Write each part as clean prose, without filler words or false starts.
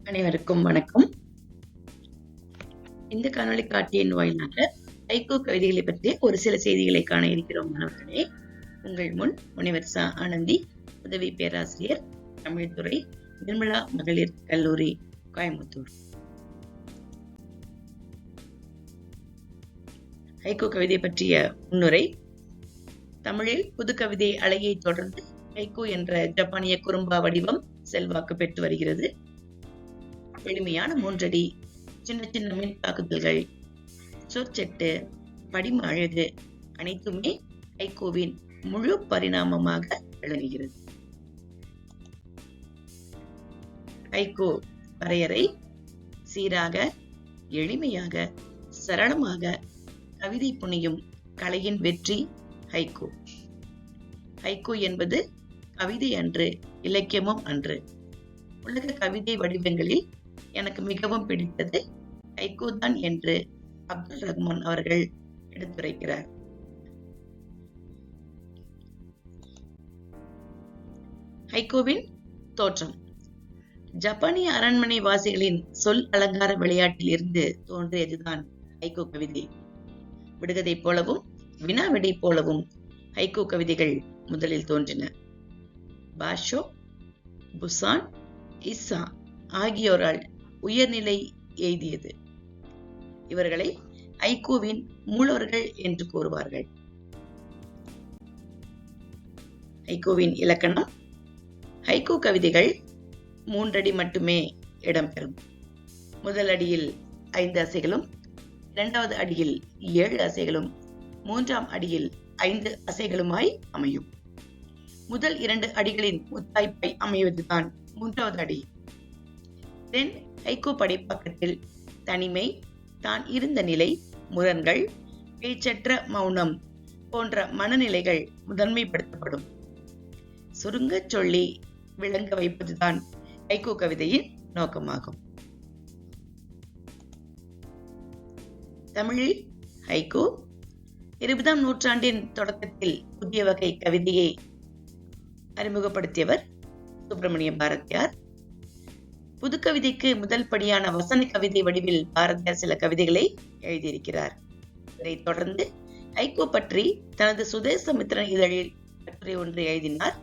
அனைவருக்கும் வணக்கம். இந்த காணொளி காட்சியின் வாயிலாக ஹைக்கூ கவிதைகளை பற்றிய ஒரு சில செய்திகளை காண இருக்கிறோம். மாணவர்களே, உங்கள் முன் முனைவர் ச. ஆனந்தி, உதவி பேராசிரியர், தமிழ்துறை, நிர்மலா மகளிர் கல்லூரி, கோயம்புத்தூர். ஹைக்கூ கவிதை பற்றிய முன்னுரை. தமிழில் புதுக்கவிதை அலையை தொடர்ந்து ஹைக்கூ என்ற ஜப்பானிய குறும்பா வடிவம் செல்வாக்கு பெற்று வருகிறது. எளிமையான 3 அடி, சின்ன சின்ன மின் தாக்குதல்கள், சொற்செட்டு, படிம அழகு அனைத்துமே ஹைக்கூவின் முழு பரிணாமமாக விளங்குகிறது. ஹைக்கூ வரையறை: சீராக, எளிமையாக, சரளமாக கவிதை புனையும் கலையின் வெற்றி ஹைக்கூ. ஹைக்கூ என்பது கவிதை அன்று, இலக்கியமும் அன்று. உலக கவிதை வடிவங்களில் எனக்கு மிகவும் பிடித்தது ஹைக்கூ தான் என்று அப்துல் ரஹ்மான் அவர்கள் எடுத்துரைக்கிறார். ஹைக்கூவின் தோற்றம். ஜப்பானிய அரண்மனை வாசிகளின் சொல் அலங்கார விளையாட்டில் இருந்து தோன்றியதுதான் ஹைக்கூ கவிதை. விடுகதை போலவும் வினாவிடை போலவும் ஹைக்கூ கவிதைகள் முதலில் தோன்றின. பாஷோ, புசான், இஸ்ஸா ஆகியோரால் உயர்நிலை எய்தியது. இவர்களை ஹைக்கூவின் மூலவர்கள் என்று கூறுவார்கள். ஹைக்கூவின் இலக்கணம். ஹைக்கூ கவிதைகள் 3 அடி மட்டுமே இடம்பெறும். முதல் அடியில் 5 அசைகளும், 2வது அடியில் 7 அசைகளும், 3ஆம் அடியில் 5 அசைகளுமாய் அமையும். முதல் 2 அடிகளின் முத்தாய்ப்பை அமைவதுதான் 3வது அடி. ஹைக்கூ படைப்பக்கத்தில் தனிமை, தான் இருந்த நிலை, முரண்கள், பேச்சற்ற மௌனம் போன்ற மனநிலைகள் முதன்மைப்படுத்தப்படும். சுருங்க சொல்லி விளங்க வைப்பதுதான் ஹைக்கூ கவிதையின் நோக்கமாகும். தமிழில் ஹைக்கூ 20ஆம் நூற்றாண்டின் தொடக்கத்தில் புதிய வகை கவிதையை அறிமுகப்படுத்தியவர் சுப்பிரமணிய பாரதியார். புதுக்கவிதைக்கு முதல் படியான வசன கவிதை வடிவில் பாரதியார் சில கவிதைகளை எழுதியிருக்கிறார். இதைத் தொடர்ந்து ஹைக்கூ பற்றி தனது சுதேசமித்திரன் இதழில் கட்டுரை ஒன்று எழுதினார்.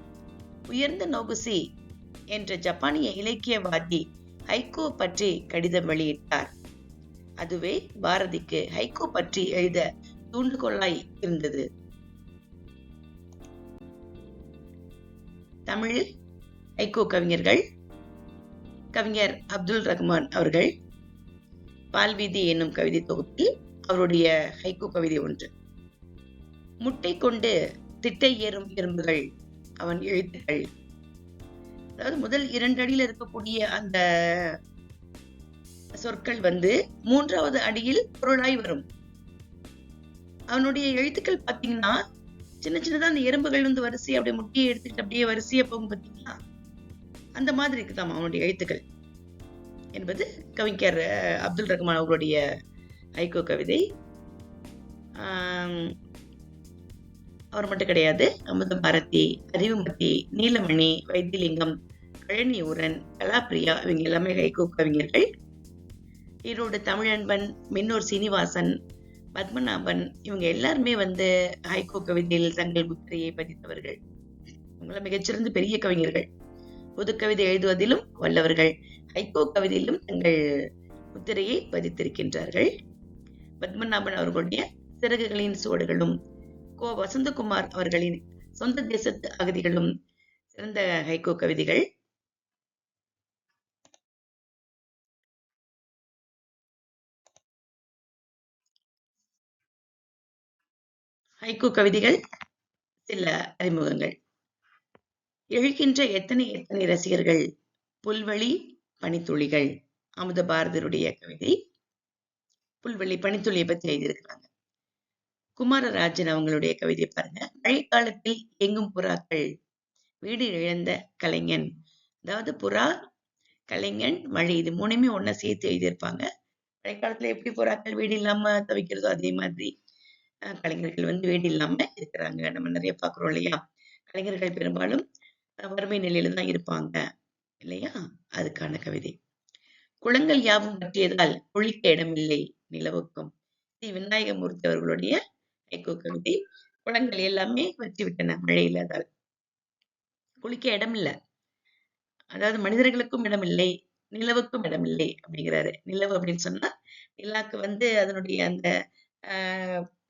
உயர்ந்த நோகுசி என்ற ஜப்பானிய இலக்கியவாதி ஹைக்கூ பற்றி கடிதம் வெளியிட்டார். அதுவே பாரதிக்கு ஹைக்கூ பற்றி எழுத தூண்டுகோலாய் இருந்தது. தமிழில் ஹைக்கூ கவிஞர்கள். கவிஞர் அப்துல் ரஹ்மான் அவர்கள் பால்வீதி என்னும் கவிதை தொகுப்பில் அவருடைய ஹைக்கூ கவிதை ஒன்று. முட்டை கொண்டு திட்டை ஏறும் எறும்புகள் அவன் எழுத்துக்கள். அதாவது முதல் 2 அடியில் இருக்கக்கூடிய அந்த சொற்கள் 3வது அடியில் பொருளாய் வரும். அவனுடைய எழுத்துக்கள் பாத்தீங்கன்னா சின்ன சின்னதா அந்த எறும்புகள் வரிசையை அப்படியே முட்டையை எடுத்துக்கிட்டு அப்படியே வரிசையா போகும் பாத்தீங்களா, அந்த மாதிரி இருக்குதாம் அவனுடைய எழுத்துக்கள் என்பது கவிஞர் அப்துல் ரஹ்மான் அவர்களுடைய ஹைக்கூ கவிதை. அவர் மட்டும் கிடையாது, அமுதபாரதி, அறிவுமதி, நீலமணி, வைத்திலிங்கம், பழனியூரன், கலாப்பிரியா இவங்க எல்லாமே ஹைக்கூ கவிஞர்கள். ஈரோடு தமிழன்பன், மின்னூர் சீனிவாசன், பத்மநாபன் இவங்க எல்லாருமே ஹைக்கூ கவிதையில் தங்கள் முத்திரையை பதித்தவர்கள். இவங்கள மிகச்சிறந்த பெரிய கவிஞர்கள். புது கவிதை எழுதுவதிலும் வல்லவர்கள், ஹைக்கூ கவிதையிலும் தங்கள் முத்திரையை பதித்திருக்கின்றார்கள். பத்மநாபன் அவர்களுடைய சிறகுகளின் சுவடுகளும், கோ. வசந்தகுமார் அவர்களின் சொந்த தேசத்து அகதிகளும் சிறந்த ஹைக்கூ கவிதைகள். ஹைக்கூ கவிதைகள் சில அறிமுகங்கள். எழுகின்ற எத்தனை எத்தனை ரசிகர்கள், புல்வெளி பனித்துளிகள் அமுத பாரதியுடைய கவிதை. புல்வெளி பனித்துளியை பத்தி எழுதியிருக்கிறாங்க. குமாரராஜன் அவங்களுடைய கவிதை பாருங்க. மழைக்காலத்தில் எங்கும் புறாக்கள், வீடு இழந்த கலைஞன். அதாவது புறா, கலைஞன், மழை இது 3மே ஒன்னா சேர்த்து எழுதியிருப்பாங்க. மழைக்காலத்துல எப்படி புறாக்கள் வீடு இல்லாம தவிக்கிறதோ அதே மாதிரி கலைஞர்கள் வீடு இல்லாம இருக்கிறாங்க. நம்ம நிறைய பாக்குறோம் இல்லையா. கலைஞர்கள் பெரும்பாலும் வறுமை நிலையில தான் இருப்பாங்க இல்லையா. அதுக்கான கவிதை. குளங்கள் யாவும் வற்றியதால் குளிக்க இடமில்லை நிலவுக்கும். சி. விநாயகமூர்த்தி அவர்களுடைய ஹைக்கூ கவிதை. குளங்கள் எல்லாமே வற்றி விட்டன மழை இல்லாதால். குளிக்க இடமில்ல. அதாவது மனிதர்களுக்கும் இடமில்லை, நிலவுக்கும் இடமில்லை அப்படிங்கிறாரு. நிலவு அப்படின்னு சொன்னா, நிலாக்கு வந்து அதனுடைய அந்த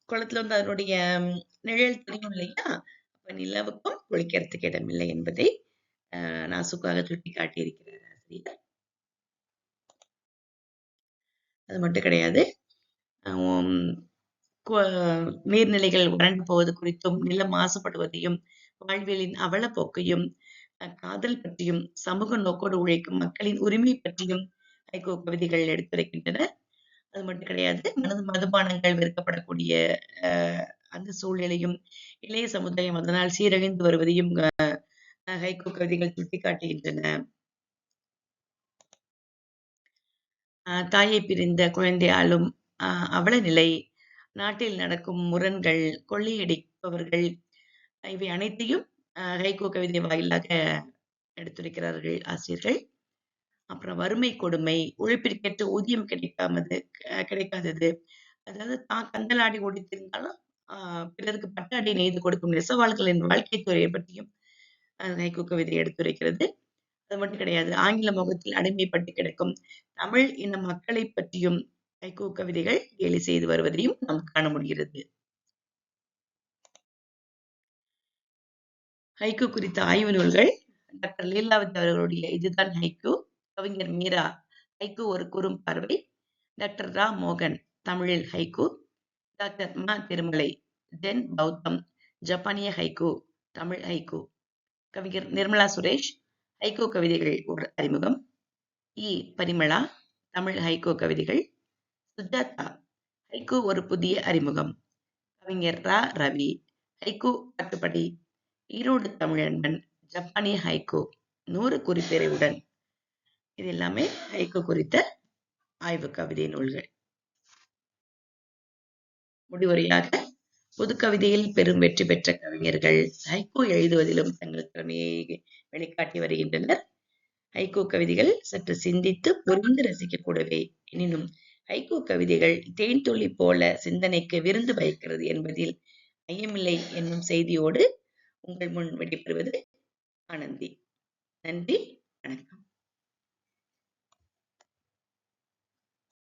குளத்துல வந்து அதனுடைய நிழல் தெரியும் இல்லையா? அப்ப நிலவுக்கும் குளிக்கிறதுக்கு இடமில்லை என்பதை நாசுக்காக சுட்டிக்காட்டி இருக்கிறார் ஆசிரியர். அது மட்டும் கிடையாது. நீர்நிலைகள் வறண்டு போவது குறித்தும், நிலம் மாசுபடுவதையும், வாழ்வியலின் அவலப்போக்கையும், காதல் பற்றியும், சமூக நோக்கோடு உழைக்கும் மக்களின் உரிமை பற்றியும் ஹைக்கூ கவிதைகள் எடுத்துரைக்கின்றன. அது மட்டும் கிடையாது. மதுபானங்கள் விற்கப்படக்கூடிய அந்த சூழ்நிலையும், இளைய சமுதாயம் அதனால் சீரழிந்து வருவதையும் ஹைக்கூ கவிதைகள் சுட்டிக்காட்டுகின்றன. தாயை பிரிந்த குழந்தை ஆளும் அவல நிலை, நாட்டில் நடக்கும் முரண்கள், கொள்ளையடிப்பவர்கள், இவை அனைத்தையும் ஹைக்கூ கவிதை வாயிலாக எடுத்துரைக்கிறார்கள் ஆசிரியர்கள். அப்புறம் வறுமை கொடுமை, உழைப்பிற்கேற்ற ஊதியம் கிடைக்காதது, அதாவது தான் கந்தலாடி ஓடித்திருந்தாலும் பிறருக்கு பட்டாடை நெய்து கொடுக்கும் நெசவாளர்களின் வாழ்க்கை துறையை பற்றியும் ஹைக்கூ கவிதை எடுத்துரைக்கிறது. அது மட்டும் கிடையாது. ஆங்கில முகத்தில் அடிமைப்பட்டு கிடக்கும் தமிழ் இன மக்களை பற்றியும் ஹைக்கூ கவிதைகள் கேலி செய்து வருவதையும் நாம் காண முடிகிறது. ஹைக்கூ குறித்த ஆய்வு நூல்கள் டாக்டர் லீலாவதி அவர்களுடைய இதுதான் ஹைக்கூ, கவிஞர் மீரா ஹைக்கூ ஒரு குறும் பார்வை, டாக்டர் ரா மோகன் தமிழில் ஹைக்கூ, டாக்டர் ம. திருமலை ஜென் பௌத்தம் ஜப்பானிய ஹைக்கூ தமிழ் ஹைக்கூ, கவிஞர் நிர்மலா சுரேஷ் ஹைக்கூ கவிதைகள் ஒரு அறிமுகம், இ. பரிமளா தமிழ் ஹைக்கூ கவிதைகள், சுஜாதா ஹைக்கூ ஒரு புதிய அறிமுகம், கவிஞர் ரா. ரவி ஹைக்கூ கட்டுப்படி, ஈரோடு தமிழன்பன் ஜப்பானிய ஹைக்கூ 100 குறிப்பேறையுடன். இது எல்லாமே ஹைக்கூ குறித்த ஆய்வு கவிதை நூல்கள். முடிவுரையாக, புது கவிதையில் பெரும் வெற்றி பெற்ற கவிஞர்கள் ஹைக்கூ எழுதுவதிலும் தங்கள் திறமையை வெளிக்காட்டி வருகின்றனர். ஹைக்கூ கவிதைகள் சற்று சிந்தித்து புரிந்து ரசிக்கக்கூடவே, எனினும் ஹைக்கூ கவிதைகள் தேன் துளி போல சிந்தனைக்கு விருந்து பயக்கிறது என்பதில் ஐயமில்லை என்னும் செய்தியோடு உங்கள் முன் விடைபெறுவது ஆனந்தி. நன்றி, வணக்கம்.